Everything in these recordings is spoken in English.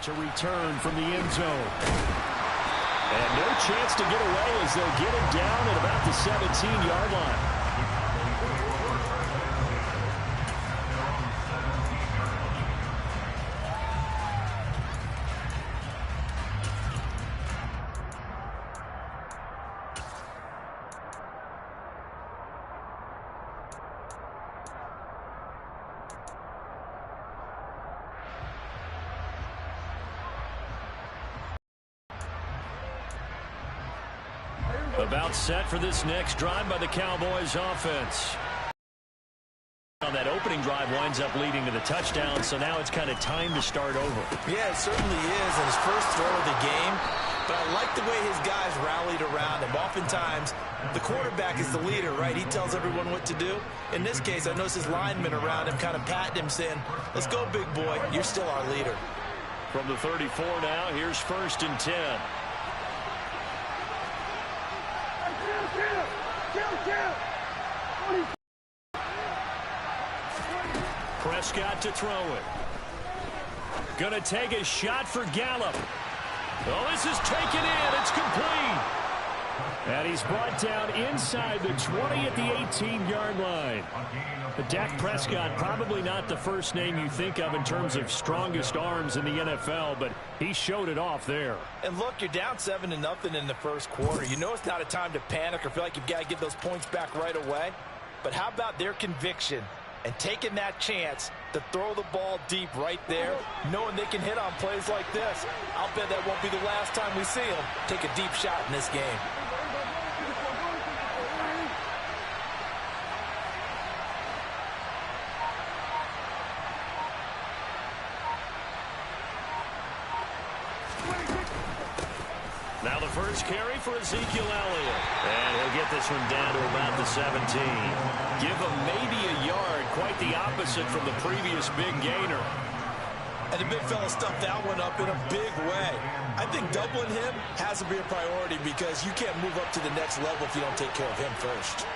To return from the end zone. And no chance to get away as they'll get him down at about the 17-yard line. About set for this next drive by the Cowboys offense. On that opening drive winds up leading to the touchdown, so now it's kind of time to start over. Yeah, it certainly is, and his first throw of the game. But I like the way his guys rallied around him. Oftentimes, the quarterback is the leader, right? He tells everyone what to do. In this case, I noticed his linemen around him kind of patting him, saying, "Let's go, big boy. You're still our leader." From the 34 now, here's 1st and 10. Prescott to throw it. Gonna take a shot for Gallup. Oh, this is taken in. It's complete. And he's brought down inside the 20 at the 18-yard line. But Dak Prescott, probably not the first name you think of in terms of strongest arms in the NFL, but he showed it off there. And look, you're down 7-0 in the first quarter. You know it's not a time to panic or feel like you've got to get those points back right away. But how about their conviction and taking that chance to throw the ball deep right there, knowing they can hit on plays like this? I'll bet that won't be the last time we see them take a deep shot in this game. Now the first carry for Ezekiel Elliott. And he'll get this one down to about the 17. Give him maybe a yard, quite the opposite from the previous big gainer. And the big fella stuffed that one up in a big way. I think doubling him has to be a priority because you can't move up to the next level if you don't take care of him first.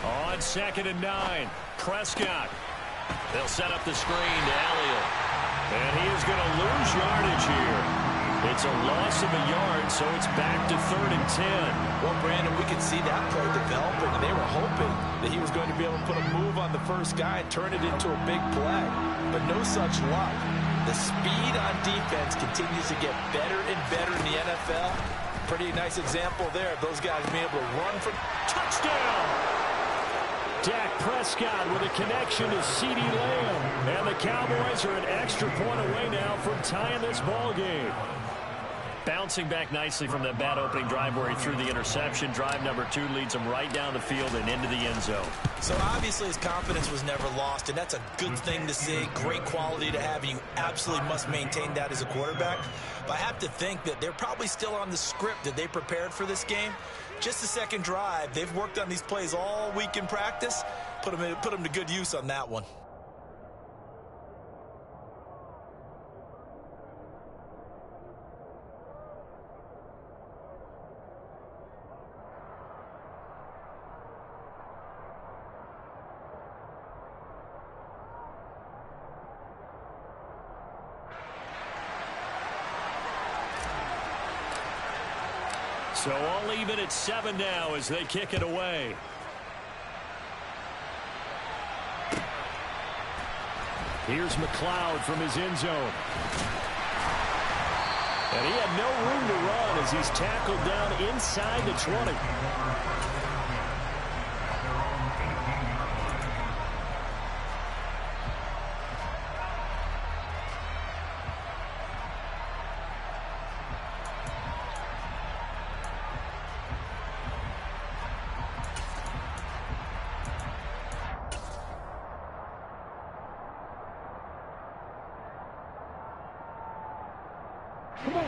On 2nd and 9, Prescott. They'll set up the screen to Elliott. And he is going to lose yardage here. It's a loss of a yard, so it's back to 3rd and 10. Well, Brandon, we could see that play developing, and they were hoping that he was going to be able to put a move on the first guy and turn it into a big play. But no such luck. The speed on defense continues to get better and better in the NFL. Pretty nice example there of those guys being able to run from touchdown. Dak Prescott with a connection to CeeDee Lamb. And the Cowboys are an extra point away now from tying this ball game. Bouncing back nicely from that bad opening drive where he threw the interception. Drive number 2 leads him right down the field and into the end zone. So obviously his confidence was never lost, and that's a good thing to see. Great quality to have. You absolutely must maintain that as a quarterback. But I have to think that they're probably still on the script that they prepared for this game. Just the second drive. They've worked on these plays all week in practice. Put them to good use on that one. So all even at 7 now as they kick it away. Here's McLeod from his end zone. And he had no room to run as he's tackled down inside the 20.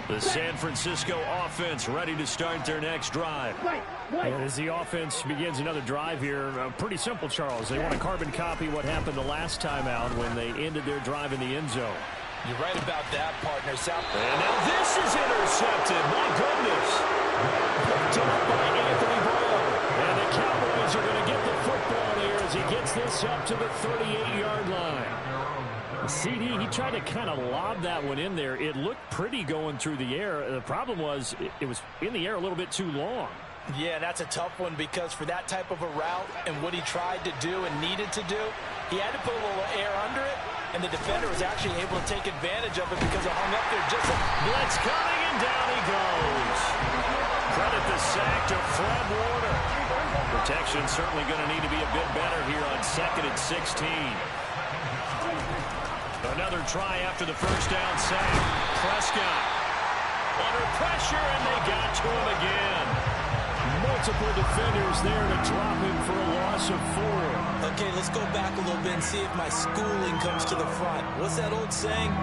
The San Francisco offense ready to start their next drive. And as the offense begins another drive here, pretty simple, Charles. They want to carbon copy what happened the last time out when they ended their drive in the end zone. You're right about that, partner. And now this is intercepted. My goodness. Picked up by Anthony Brown. And the Cowboys are going to get the football here as he gets this up to the 38-yard line. The CD, he tried to kind of lob that one in there. It looked pretty going through the air. The problem was it was in the air a little bit too long. Yeah, that's a tough one because for that type of a route and what he tried to do and needed to do, he had to put a little air under it, and the defender was actually able to take advantage of it because it hung up there just a... Blitz coming, and down he goes. Credit the sack to Fred Warner. Protection certainly going to need to be a bit better here on 2nd and 16. Another try after the first down sack. Prescott under pressure, and they got to him again. Multiple defenders there to drop him for a loss of 4. Okay, let's go back a little bit and see if my schooling comes to the front. What's that old saying?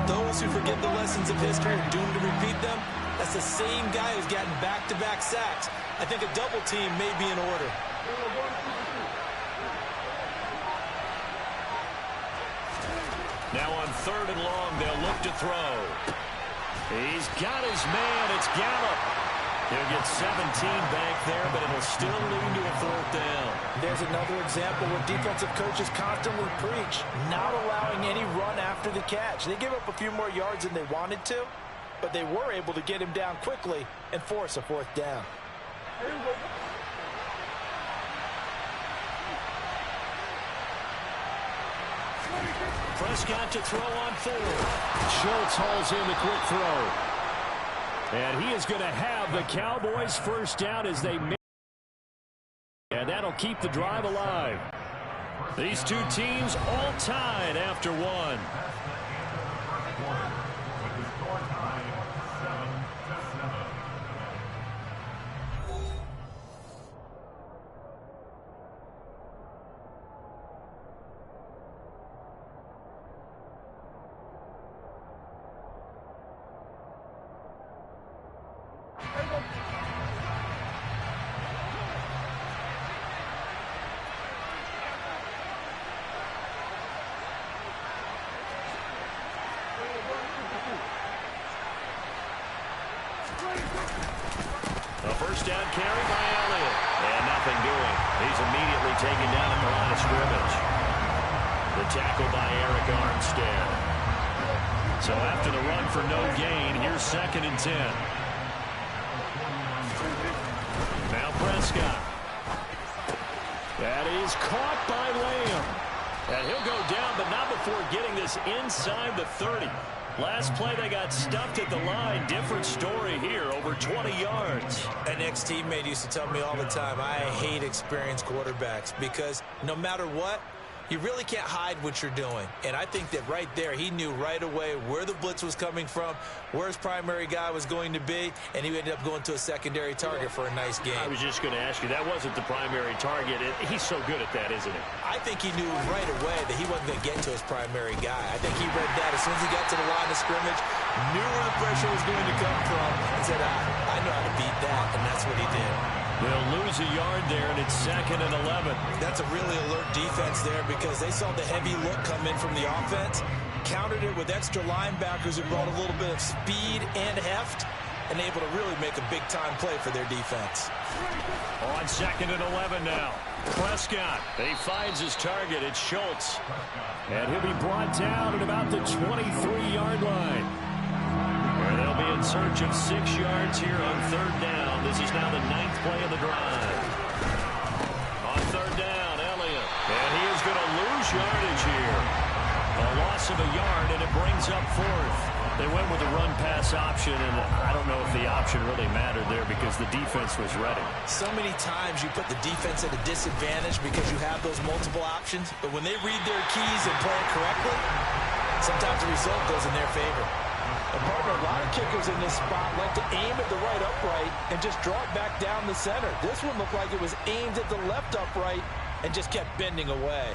Those who forget the lessons of history are doomed to repeat them. That's the same guy who's gotten back-to-back sacks. I think a double team may be in order. Now on 3rd and long, they'll look to throw. He's got his man. It's Gallup. He'll get 17 back there, but it'll still lead to a 4th down. There's another example where defensive coaches constantly preach, not allowing any run after the catch. They gave up a few more yards than they wanted to, but they were able to get him down quickly and force a 4th down. Prescott to throw on 4th. Schultz hauls in the quick throw. And he is going to have the Cowboys' first down as they make. And that'll keep the drive alive. These two teams all tied after 1. A first down carry by Elliott. And nothing doing. He's immediately taken down at the line of scrimmage. The tackle by Eric Armstead. So after the run for no gain, here's 2nd and 10. Now Prescott. That is caught by Lamb. And he'll go down, but not before getting this inside the 30. Last play, they got stuffed at the line. Different story here, over 20 yards. An ex-teammate used to tell me all the time, I hate experienced quarterbacks because no matter what, you really can't hide what you're doing. And I think that right there, he knew right away where the blitz was coming from, where his primary guy was going to be, and he ended up going to a secondary target for a nice game. I was just going to ask you, that wasn't the primary target. He's so good at that, isn't he? I think he knew right away that he wasn't going to get to his primary guy. I think he read that as soon as he got to the line of scrimmage, knew where the pressure was going to come from, and said, I know how to beat that, and that's what he did. They'll lose a yard there, and it's 2nd and 11. That's a really alert defense there because they saw the heavy look come in from the offense, countered it with extra linebackers who brought a little bit of speed and heft, and able to really make a big-time play for their defense. On 2nd and 11 now. Prescott, he finds his target. It's Schultz. And he'll be brought down at about the 23-yard line. Where they'll be in search of 6 yards here on 3rd down. This is now the 9th play of the drive. On 3rd down, Elliott. And he is going to lose yardage here. A loss of a yard, and it brings up 4th. They went with the run-pass option, and I don't know if the option really mattered there because the defense was ready. So many times you put the defense at a disadvantage because you have those multiple options, but when they read their keys and play it correctly, sometimes the result goes in their favor. And partner, a lot of kickers in this spot like to aim at the right upright and just draw it back down the center. This one looked like it was aimed at the left upright and just kept bending away.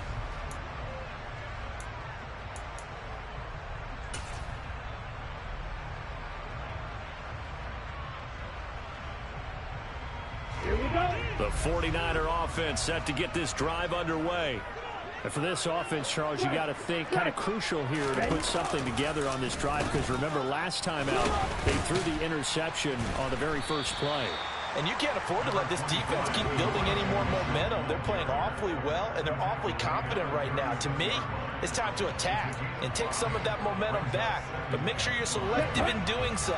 The 49er offense set to get this drive underway. And for this offense, Charles, you got to think kind of crucial here to put something together on this drive because remember last time out, they threw the interception on the very first play. And you can't afford to let this defense keep building any more momentum. They're playing awfully well, and they're awfully confident right now. To me, it's time to attack and take some of that momentum back, but make sure you're selective in doing so.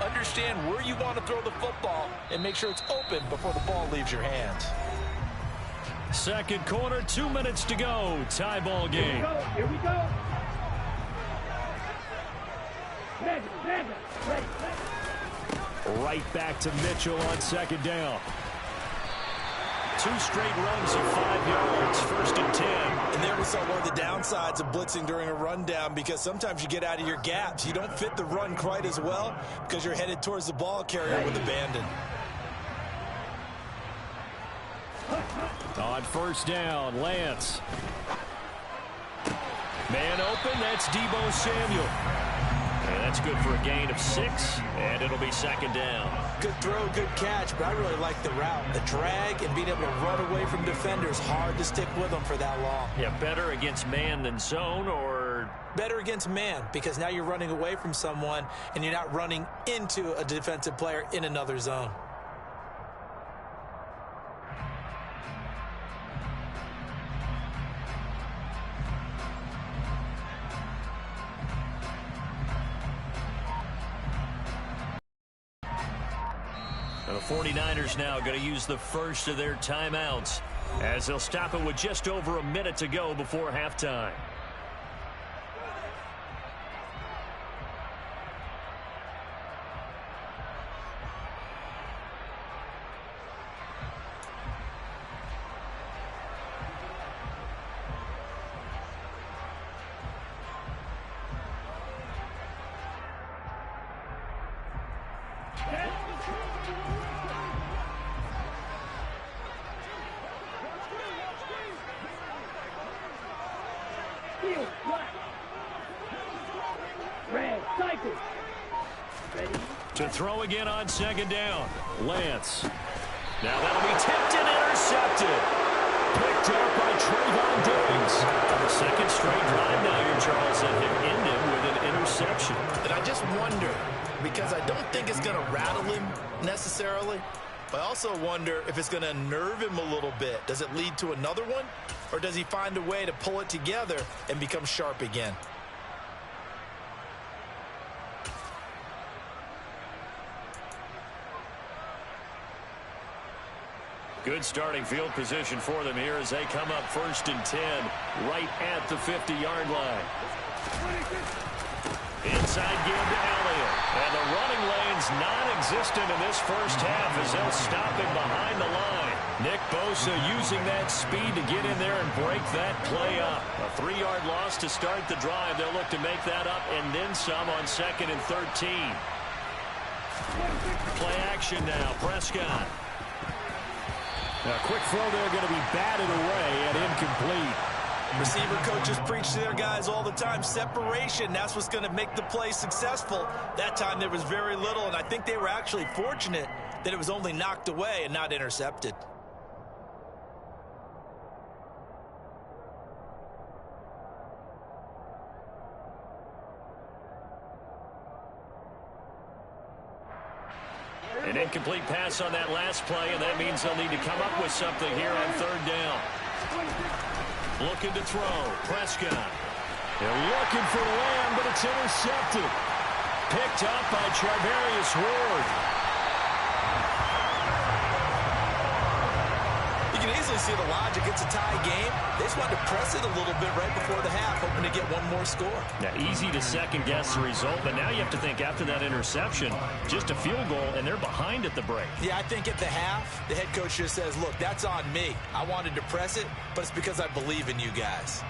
Understand where you want to throw the football and make sure it's open before the ball leaves your hands. Second quarter, 2 minutes to go. Tie ball game. Here we go. Right back to Mitchell on second down. 2 straight runs of 5 yards, 1st and 10. And there we saw one of the downsides of blitzing during a rundown, because sometimes you get out of your gaps. You don't fit the run quite as well because you're headed towards the ball carrier with abandon. On 1st down, Lance. Man open, that's Deebo Samuel. And that's good for a gain of 6, and it'll be 2nd down. Good throw, good catch, but I really like the route. The drag and being able to run away from defenders, hard to stick with them for that long. Yeah, better against man than zone, or? Better against man, because now you're running away from someone and you're not running into a defensive player in another zone. The 49ers now going to use the first of their timeouts as they'll stop it with just over a minute to go before halftime. To throw again on 2nd down. Lance. Now that'll be tipped and intercepted. Picked up by Trayvon Diggs. The 2nd straight drive now here, Charles, that have ended with an interception. And I just wonder, because I don't think it's going to rattle him necessarily, but I also wonder if it's going to unnerve him a little bit. Does it lead to another one? Or does he find a way to pull it together and become sharp again? Good starting field position for them here as they come up 1st and 10 right at the 50-yard line. Inside game to Elliott. And the running lane's non-existent in this first half as they'll stop him behind the line. Nick Bosa using that speed to get in there and break that play up. A 3-yard loss to start the drive. They'll look to make that up and then some on 2nd and 13. Play action now. Prescott. A quick throw there going to be batted away and incomplete. Receiver coaches preach to their guys all the time. Separation, that's what's going to make the play successful. That time there was very little, and I think they were actually fortunate that it was only knocked away and not intercepted. An incomplete pass on that last play, and that means they'll need to come up with something here on 3rd down. Looking to throw. Prescott. They're looking for Lamb, but it's intercepted. Picked up by Charvarius Ward. You can easily see the logic. It's a tie game. They just wanted to press it a little bit right before the half, hoping to get one more score. Yeah, easy to second-guess the result, but now you have to think after that interception, just a field goal, and they're behind at the break. Yeah, I think at the half, the head coach just says, look, that's on me. I wanted to press it, but it's because I believe in you guys.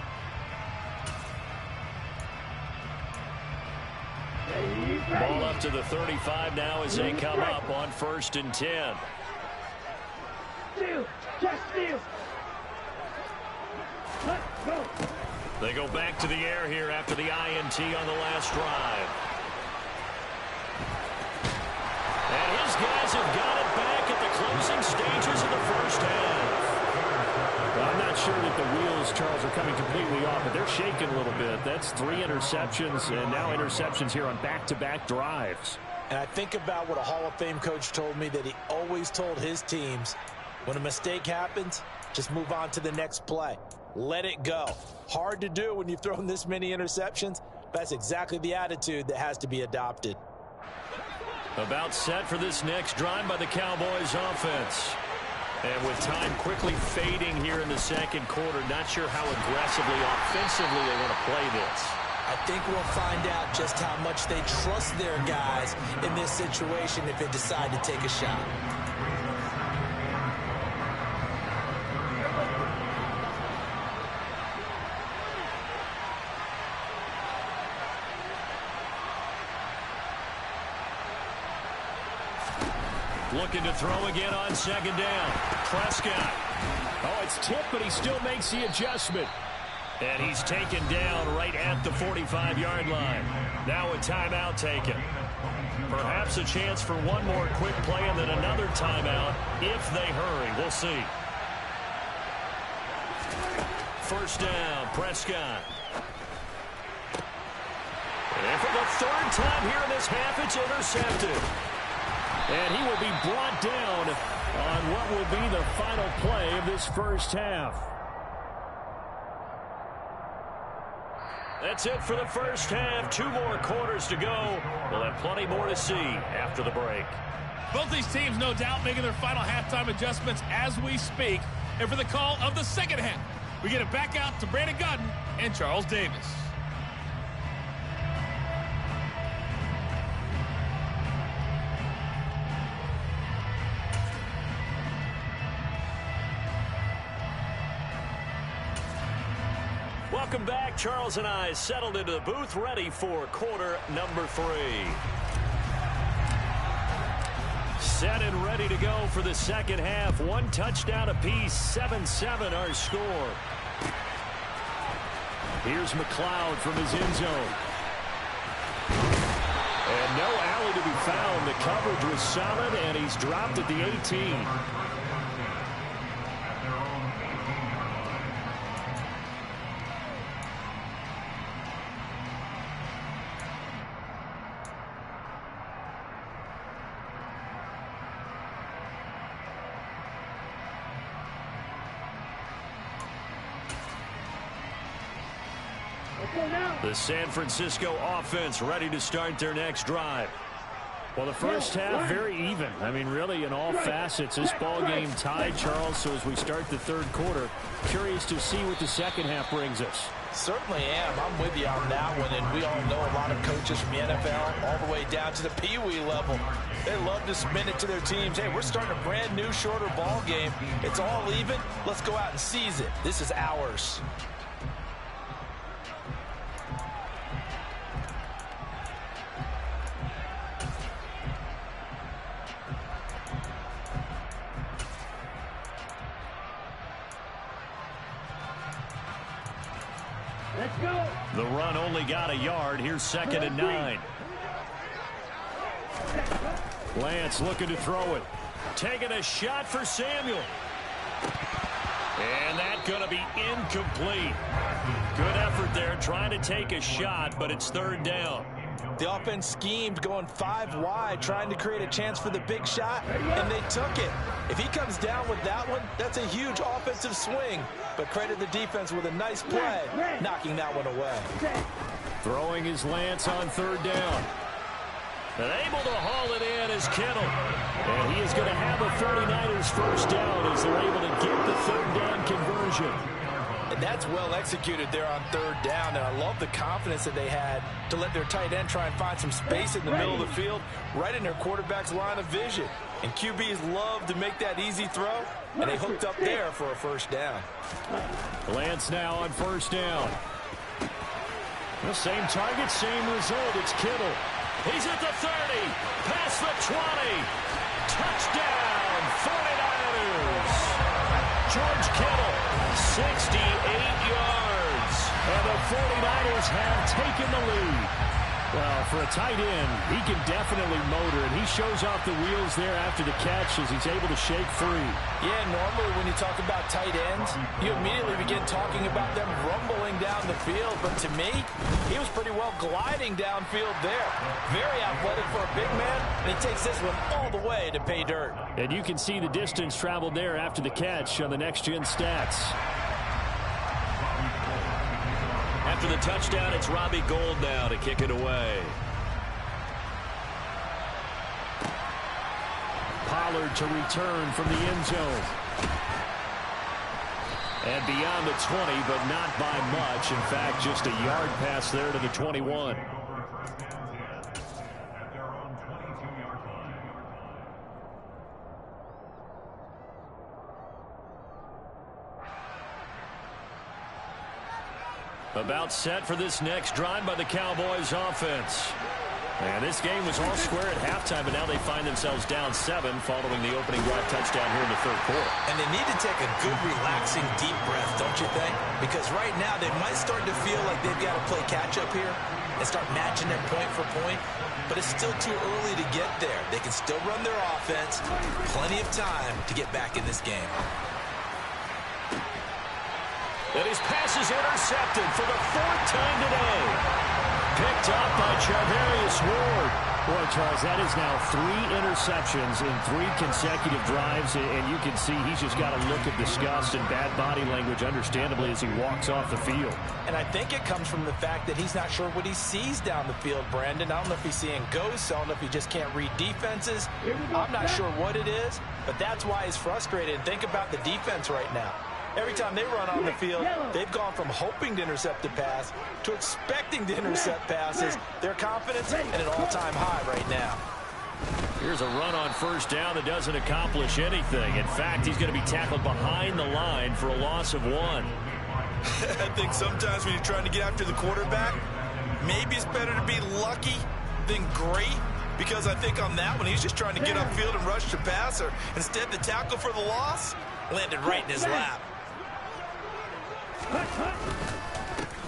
Ball up to the 35 now as they come up on 1st and 10. They go back to the air here after the INT on the last drive. And his guys have got it back at the closing stages of the first half. Well, I'm not sure that the wheels, Charles, are coming completely off, but they're shaking a little bit. That's 3 interceptions, and now interceptions here on back-to-back drives. And I think about what a Hall of Fame coach told me, that he always told his teams, when a mistake happens, just move on to the next play. Let it go. Hard to do when you've thrown this many interceptions. That's exactly the attitude that has to be adopted. About set for this next drive by the Cowboys offense. And with time quickly fading here in the second quarter, not sure how aggressively, offensively they want to play this. I think we'll find out just how much they trust their guys in this situation if they decide to take a shot. Looking to throw again on second down. Prescott. Oh, it's tipped, but he still makes the adjustment. And he's taken down right at the 45-yard line. Now a timeout taken. Perhaps a chance for one more quick play and then another timeout if they hurry. We'll see. First down, Prescott. And for the third time here in this half, it's intercepted. And he will be brought down on what will be the final play of this first half. That's it for the first half. 2 more quarters to go. We'll have plenty more to see after the break. Both these teams, no doubt, making their final halftime adjustments as we speak. And for the call of the second half, we get it back out to Brandon Gunn and Charles Davis. Welcome back. Charles and I settled into the booth, ready for quarter number 3. Set and ready to go for the second half. 1 touchdown apiece, 7-7 our score. Here's McLeod from his end zone. And no alley to be found. The coverage was solid, and he's dropped at the 18. The San Francisco offense ready to start their next drive. Well, the first half very even. I mean, really in all facets. This ball game tied, Charles. So as we start the third quarter, curious to see what the second half brings us. Certainly am. I'm with you on that one. And we all know a lot of coaches from the NFL all the way down to the Pee-wee level. They love to spin it to their teams. Hey, we're starting a brand new, shorter ball game. It's all even. Let's go out and seize it. This is ours. The run only got a yard. Here's 2nd and 9. Lance looking to throw it. Taking a shot for Samuel. And that's going to be incomplete. Good effort there trying to take a shot, but it's 3rd down. The offense schemed going 5 wide, trying to create a chance for the big shot, and they took it. If he comes down with that one, that's a huge offensive swing. But credit the defense with a nice play, knocking that one away. Throwing his Lance on 3rd down. And able to haul it in is Kittle. And he is going to have a 49ers first down as they're able to get the 3rd down conversion. And that's well executed there on 3rd down. And I love the confidence that they had to let their tight end try and find some space in the middle of the field, right in their quarterback's line of vision. And QBs love to make that easy throw, and they hooked up there for a first down. Lance now on 1st down. The same target, same result. It's Kittle. He's at the 30, past the 20. Touchdown, 49ers. George Kittle, 68 yards. And the 49ers have taken the lead. Well, for a tight end, he can definitely motor, and he shows off the wheels there after the catch as he's able to shake free. Yeah, normally when you talk about tight ends, you immediately begin talking about them rumbling down the field. But to me, he was pretty well gliding downfield there. Very athletic for a big man, and he takes this one all the way to pay dirt. And you can see the distance traveled there after the catch on the next-gen stats. After the touchdown, it's Robbie Gould now to kick it away. Pollard to return from the end zone. And beyond the 20, but not by much. In fact, just a yard pass there to the 21. About set for this next drive by the Cowboys offense. And this game was all square at halftime, but now they find themselves down 7 following the opening drive touchdown here in the third quarter. And they need to take a good, relaxing, deep breath, don't you think? Because right now they might start to feel like they've got to play catch-up here and start matching them point for point. But it's still too early to get there. They can still run their offense. Plenty of time to get back in this game. And his pass is intercepted for the 4th time today. Picked up by Charvarius Ward. Boy, Charles, that is now 3 interceptions in 3 consecutive drives, and you can see he's just got a look of disgust and bad body language, understandably, as he walks off the field. And I think it comes from the fact that he's not sure what he sees down the field, Brandon. I don't know if he's seeing ghosts. I don't know if he just can't read defenses. I'm not sure what it is, but that's why he's frustrated. And think about the defense right now. Every time they run on the field, they've gone from hoping to intercept a pass to expecting to intercept passes. Their confidence at an all-time high right now. Here's a run on first down that doesn't accomplish anything. In fact, he's going to be tackled behind the line for a loss of 1. I think sometimes when you're trying to get after the quarterback, maybe it's better to be lucky than great. Because I think on that one, he's just trying to get upfield and rush the passer. Instead, the tackle for the loss landed right in his lap.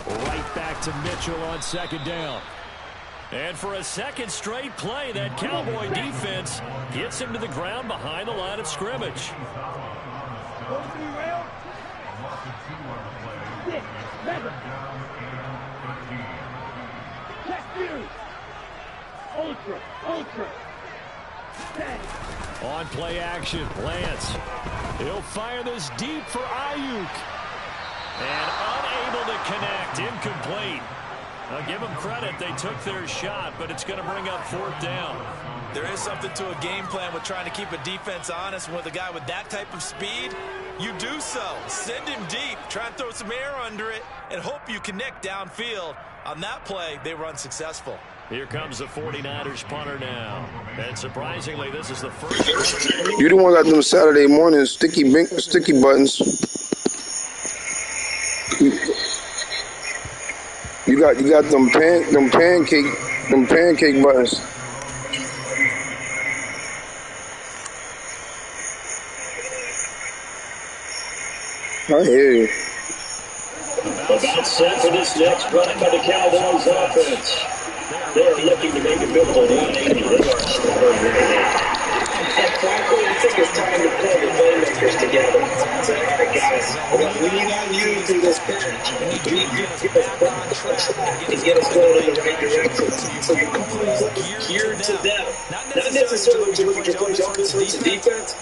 Right back to Mitchell on 2nd down. And for a second straight play, that Cowboy defense gets him to the ground behind the line of scrimmage. On play action, Lance. He'll fire this deep for Ayuk. And unable to connect, incomplete. I'll give them credit, they took their shot, but it's going to bring up 4th down. There is something to a game plan with trying to keep a defense honest. With a guy with that type of speed, you do so. Send him deep, try and throw some air under it, and hope you connect downfield. On that play, they were unsuccessful. Here comes the 49ers punter now. And surprisingly, this is the first. You the one got them Saturday morning sticky buttons. You got them pancake buttons. I hear you. About set for this next run by the Cowboys offense. They're looking to make a bit of a 180 yards. And frankly, I think it's time to pull the playmakers together. So, all right, guys, we're going to lean on you through this pitch. You need to give us push and get us going in the right direction. So you can play geared to them. Not necessarily to look at your plays offense and defense.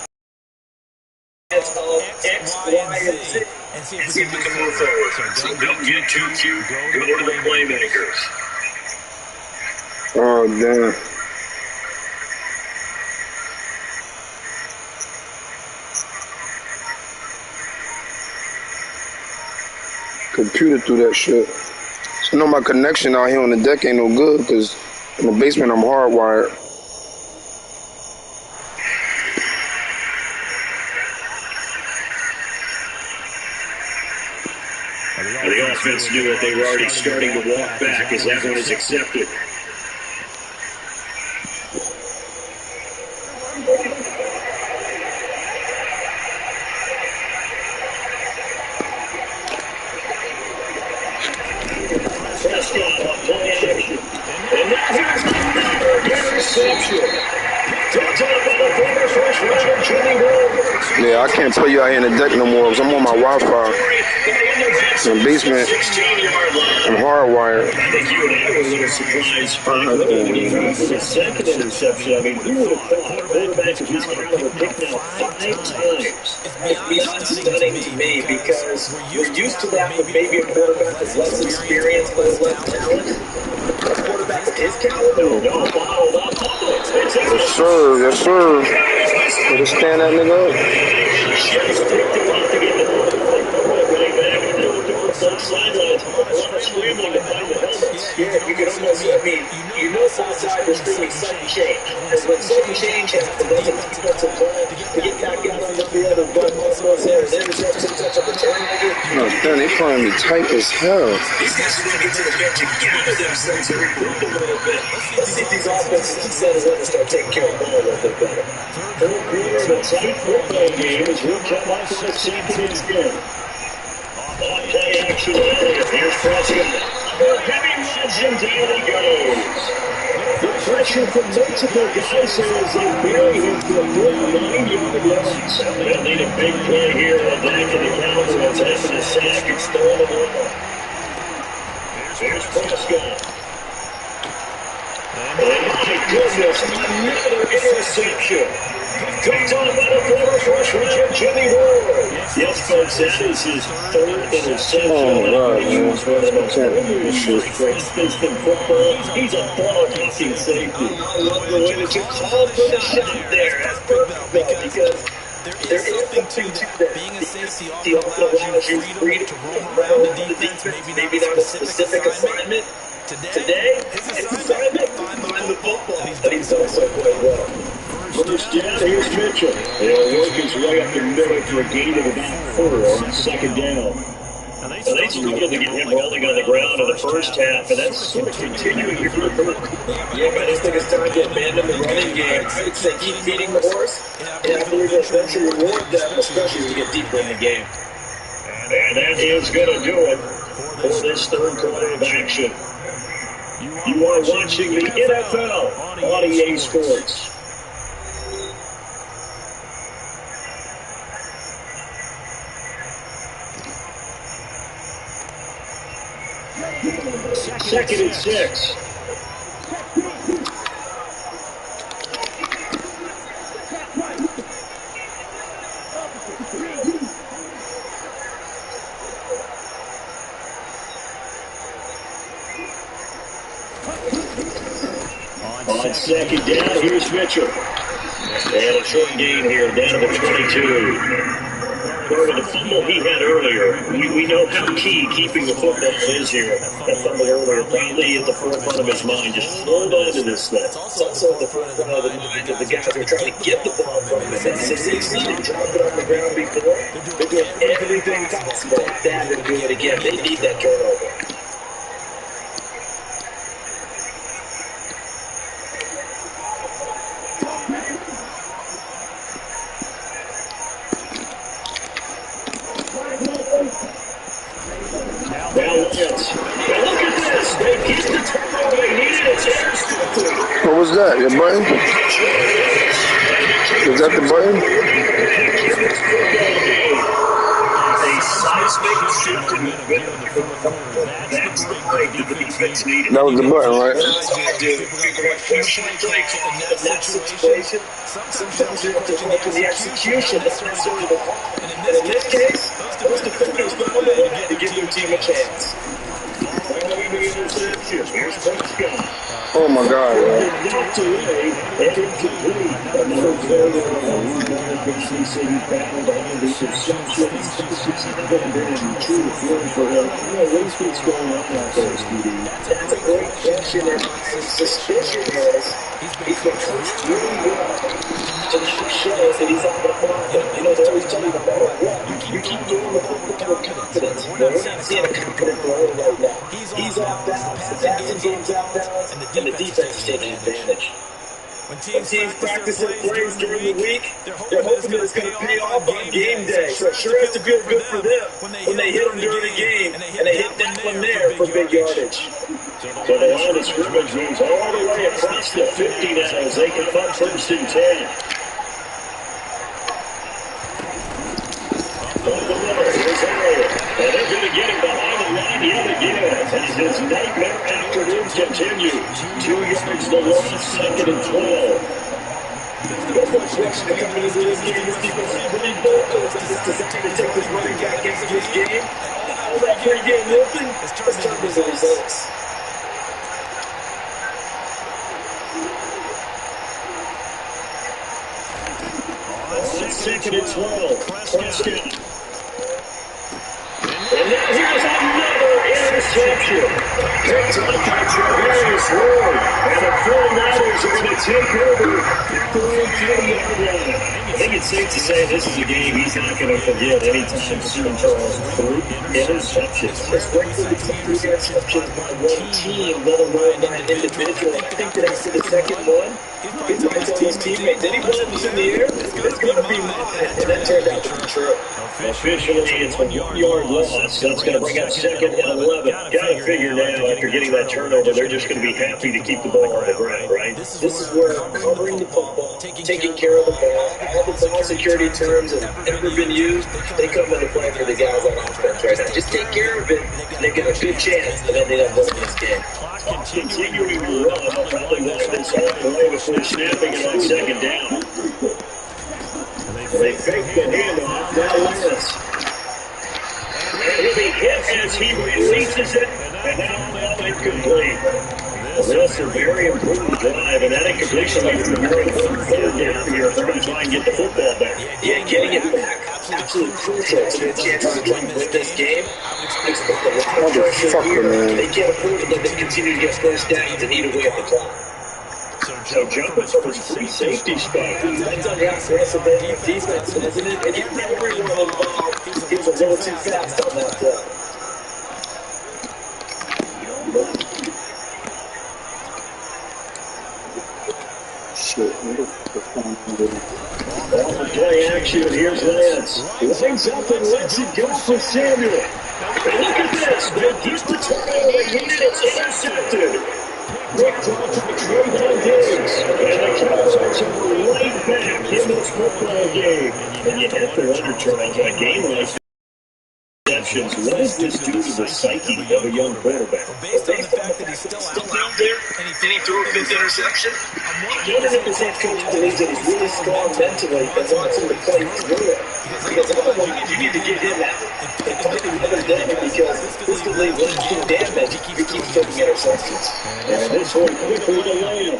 It's all X, Y, and Z. And see if we can move forward. So don't get too cute. Go to the playmakers. Oh, damn. Computer through that shit. I know my connection out here on the deck ain't no good because in the basement I'm hardwired. The offense knew that they were already starting to walk back as that one is accepted. Prescott on play action. And interception. Yeah, I can't put you out here in the deck no more because I'm on my Wi-Fi. In the basement, I'm hardwired. I think you and I were a little surprised for the second interception. I mean, who would have thought a quarterback of his caliber picked now 5 times? It's beyond stunning to me because we're used to that with maybe a quarterback with less experience but less talent. A quarterback of his caliber, no, fouled up. Yes, sir. Yes, sir. Just stand that nigga up. Just picked him up to get the ball right back. And they were doing both sidelines. Scrambling to find the helmets. Yeah, you can almost, I mean, you know both sides are screaming sudden change. Because when sudden change happens, that's a defensive play to get back out on the field and run one more there. And interception, touch up the turnover. No, damn, they playing me tight as hell. These guys are going to get to the bench and gather themselves and regroup a little bit. Let's see if these offenses can settle in and start taking care of the ball a little bit better. Third quarter of a tight football game as we'll come up for the second and 10. On play action earlier. Here's Prescott. Heavy runs and down he goes. The pressure from multiple guys here as they bury him for a good 9-yard loss. They'll need a big play here on back of the Cowboys after the sack and stolen the ball. Here's Prescott. Oh my goodness, another interception. Comes on by the former first round, Jimmy Ward. Yes, folks, that is his third interception. Oh, God, He was one of the most man. fastest in football. He's a ball-talking safety. I love the way that you called for the shot there. That's perfect, because there is something to that. Being a safety often allows you freedom to roam around the defense, maybe not a specific assignment. Today, his assignment, find the football, but he's also played well. First down, here's Mitchell. He'll work his way up the middle for a gain of about 4 on second down. Now they struggled to get him rolling on the ground in the first half, and that's sort of continuing here for the third. Yeah, but I just think it's time to abandon the running game. I'd say keep feeding the horse, and I believe that eventually reward them, especially as we get deeper in the game. And that is going to do it for this third quarter of action. You are watching the NFL on EA Sports. Second and 6. On second down, here's Mitchell. And a short gain here, down to the 22. Part of the fumble he had earlier. We know how key keeping the football is here. That fumble earlier probably at the forefront of his mind. Just hold on to this thing. It's also at the forefront of the mind of the guys who are trying to get the ball from him. And since they've seen him drop it on the ground before, they're doing everything possible to have him do it again. They need that turnover. What was that? Your button? Is that the button? That was the button, right? Sometimes you have to look at the execution. That's necessarily the call. And in this case, those defenders found a way to give their team a chance. Oh my God, man. That's a great question, and suspicion is he's been coached really well to show that he's not going to fall. You know, they always tell you no matter what, you keep doing the football with confidence. Well, we're not seeing a confident player right now. He's off balance, the passing game's off balance, and the defense is taking advantage. When teams practice plays during the week, they're hoping that it's going to pay off on game day. So it sure has to feel good for them when they hit them during the game, and they hit that one there for big yardage. So the line of scrimmage moves all the way across the 50 now as they come up 1st and 10. And they're going to get him behind the line yet again as his nightmare afternoon continues. 2 yards to loss, 2nd and 12. There's no question that coming into this game, this defense is really vocal. Just decided to take this running back into this game. All that pre-game milking has turned into results. On 2nd and 12, Prescott. And now here's another interception. Picked up by Travis Ward. And the 49ers are going to take over at the 20-yard line. I think it's safe to say this is a game he's not going to forget anytime soon, Charles. 3 interceptions. Especially 3 interceptions by one team, let alone by an individual. I think that after the second one, he talks to his teammates. Any ball was in the air, it's going to be mine. And that turned out to be true. Officially, it's a 1-yard loss. That's going to bring up 2nd and 11. Got to figure now, after getting that turnover, they're just going to be happy to keep the ball on the ground, right? This is where covering the football, taking care of the ball, all the ball security terms that have ever been used, they come into play for the guys on offense right now. Just take care of it, and they get a good chance to end up winning this game. Continuing to run, they'll probably want this all the way before snapping it on 2nd down. They fake the handoff. Now Lance. And he'll be hit as he releases it. And now incomplete. Well, that's a very important drive. And that incompletion leads to a very important 3rd down here. They're going to try and get the football back. Yeah, getting it back. Absolutely crucial to the chances of trying to win this game. Expect a lot of pressure here. They can't afford to let them continue to get 1st downs and eat away at the clock. So jumping from his free safety spot. Depends on how aggressive they have defense, doesn't it? And everyone involved is a little too fast on that play. On the play action, here's Lance. Lines up and lets it go for Samuel. And look at this. They get the turnover again. It's intercepted. Nick dropped to Trey Diggs. And the Cowboys are right back in this football game. And you have to wonder, Charles, on a game like this, what does this do to the psyche of a young quarterback? Based on the fact that he's still out there, and he threw a 5th interception, I'm wondering if his head coach believes that he's really strong mentally and wants him to play through it. Because otherwise, you need to get him out and find another day because this could leave lasting damage if he keeps taking interceptions. And this one quickly to Lamb.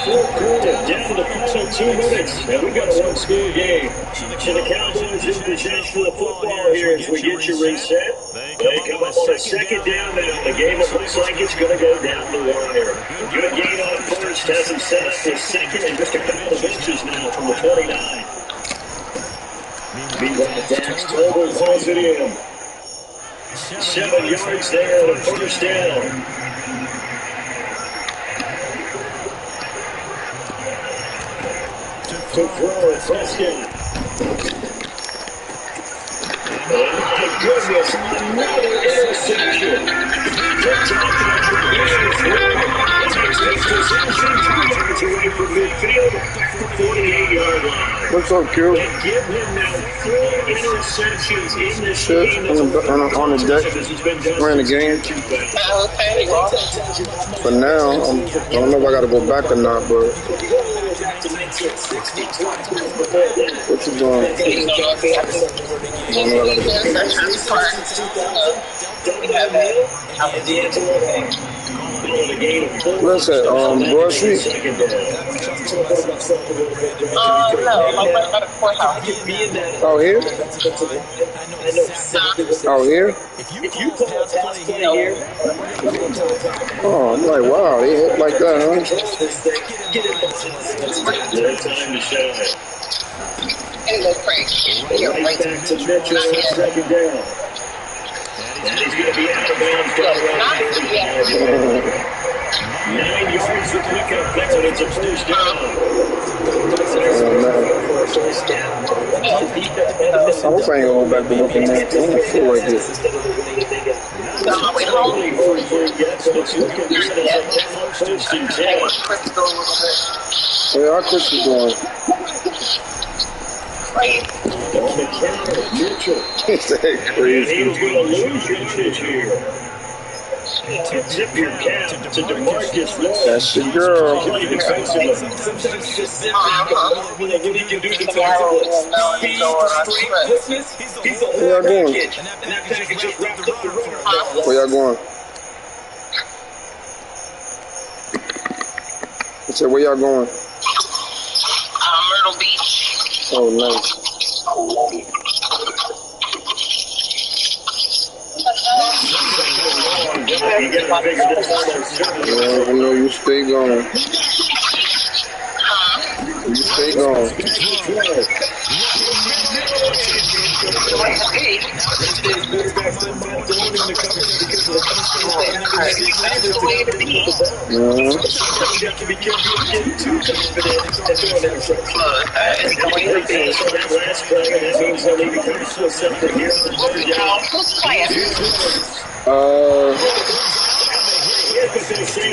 Fourth quarter, down to the final 2 minutes, and we got a 1-score game. So the Cowboys in possession of the football here as we get you reset. They come up on a 2nd down now. The game that looks like it's going to go down the wire. Good gain on 1st, has him set up for 2nd and just a couple of inches now from the 29. Meanwhile, Dak's total calls it in. 7 yards there on a 1st down. To throw, Prescott. Oh my goodness, another interception. Picked off by Travis Ward. And he takes possession 2 yards away from midfield at the 48-yard line. What's up, Q? They give him now 4 interceptions in this Shit, game. on the deck, ran the game. For now, I don't know if I got to go back or not, but what you doing? Listen, Broad Street. No, my friend got a courthouse. Out here? Out here? If you call a pass play here, oh, I'm like, wow, they hit like that, huh? Good time to show it. It was crazy. Right back to Mitchell on 2nd down. That is going to be out of bounds down right. 9 yards to pick up there, and it's a first down. I hope I ain't going back to looking at it. I don't feel like it. Yeah, how Chris is doing? Is that crazy? He's going to lose this year. Tip your cap to DeMarcus Lawrence. That's your girl. Where y'all going? Where y'all going? I said, where y'all going? Myrtle Beach. Oh, nice. Yeah, I know you stay gone. You stay gone.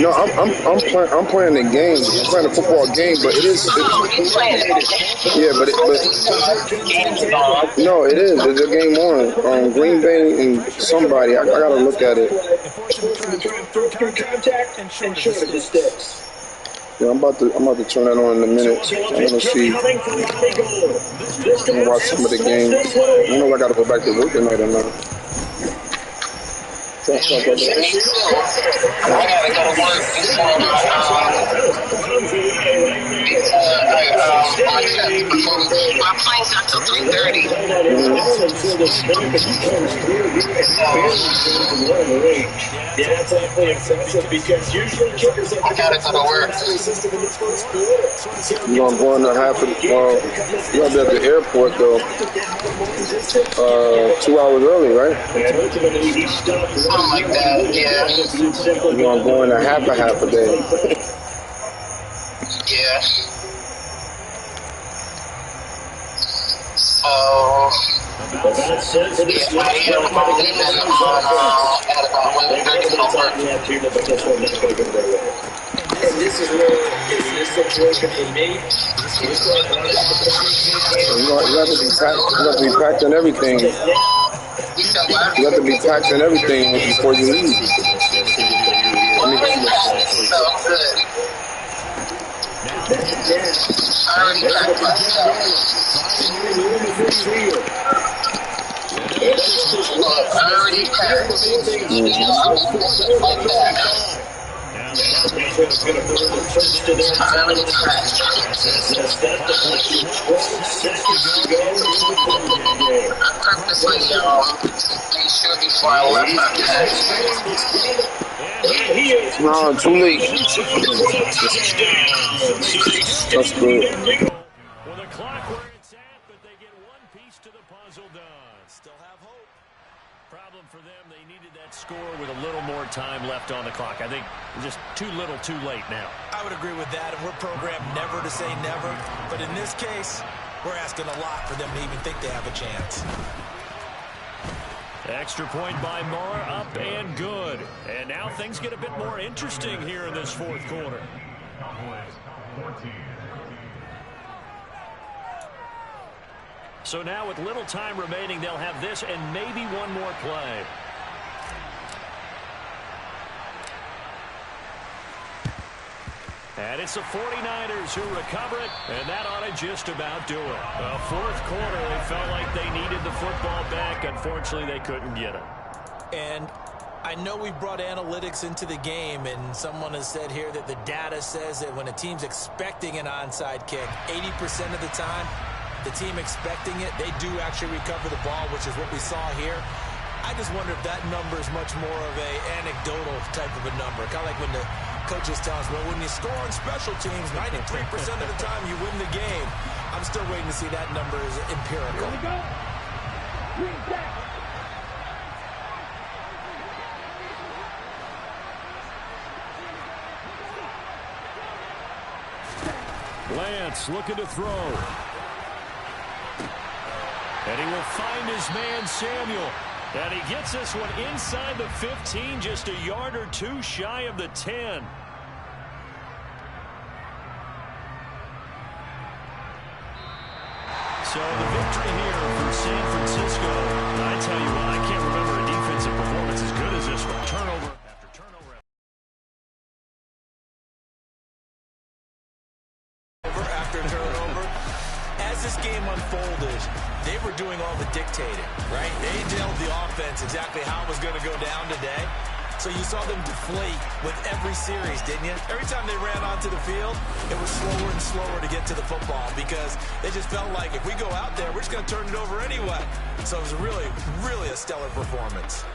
No, I'm playing the game. I'm playing the football game, but it is. Yeah, but no, it is. There's a game on. Green Bay and somebody. I gotta look at it. Yeah, I'm about to turn that on in a minute. I'm gonna see. I'm gonna watch some of the games. I don't know if I gotta go back to work tonight or not. I gotta go to work before my plane's not till 3:30. I gotta go to work. You're gonna go in the half of the you're gonna be at the airport though. 2 hours early, right? Something like that, yeah. You're gonna go in a half a day. Yeah. So, I am leaving at about 11:30 to work. And this is where this situation for me. You have to be packed and everything. You have to be packed and everything before you leave. So good. I already packed my stuff. I already packed. Like that. I purposely made sure before I left I packed. No, too late. That's good. Well, the clock where it's at, but they get one piece to the puzzle done. Still have hope. Problem for them, they needed that score with a little more time left on the clock. I think just too little too late now. I would agree with that, and we're programmed never to say never. But in this case, we're asking a lot for them to even think they have a chance. Extra point by Moore, up and good. And now things get a bit more interesting here in this fourth quarter. So now with little time remaining, they'll have this and maybe one more play. And it's the 49ers who recover it, and that ought to just about do it. The fourth quarter, they felt like they needed the football back. Unfortunately, they couldn't get it. And I know we brought analytics into the game, and someone has said here that the data says that when a team's expecting an onside kick, 80% of the time, the team expecting it, they do actually recover the ball, which is what we saw here. I just wonder if that number is much more of a anecdotal type of a number. Kind of like when the coaches tell us, well, when you score on special teams, 93% of the time you win the game. I'm still waiting to see that number is empirical. Here we go. Lance looking to throw. And he will find his man, Samuel. And he gets this one inside the 15, just a yard or two shy of the 10. So the victory here for San Francisco. I tell you what, I can't remember a defensive performance as good as this one. Turnover after turnover. After turnover. As this game unfolded, they were doing all the dictating, right? They told the offense exactly how it was going to go down today. So you saw them deflate with every series, didn't you? Every time they ran onto the field, it was slower and slower to get to the football because they just felt like if we go out there, we're just going to turn it over anyway. So it was really, really a stellar performance.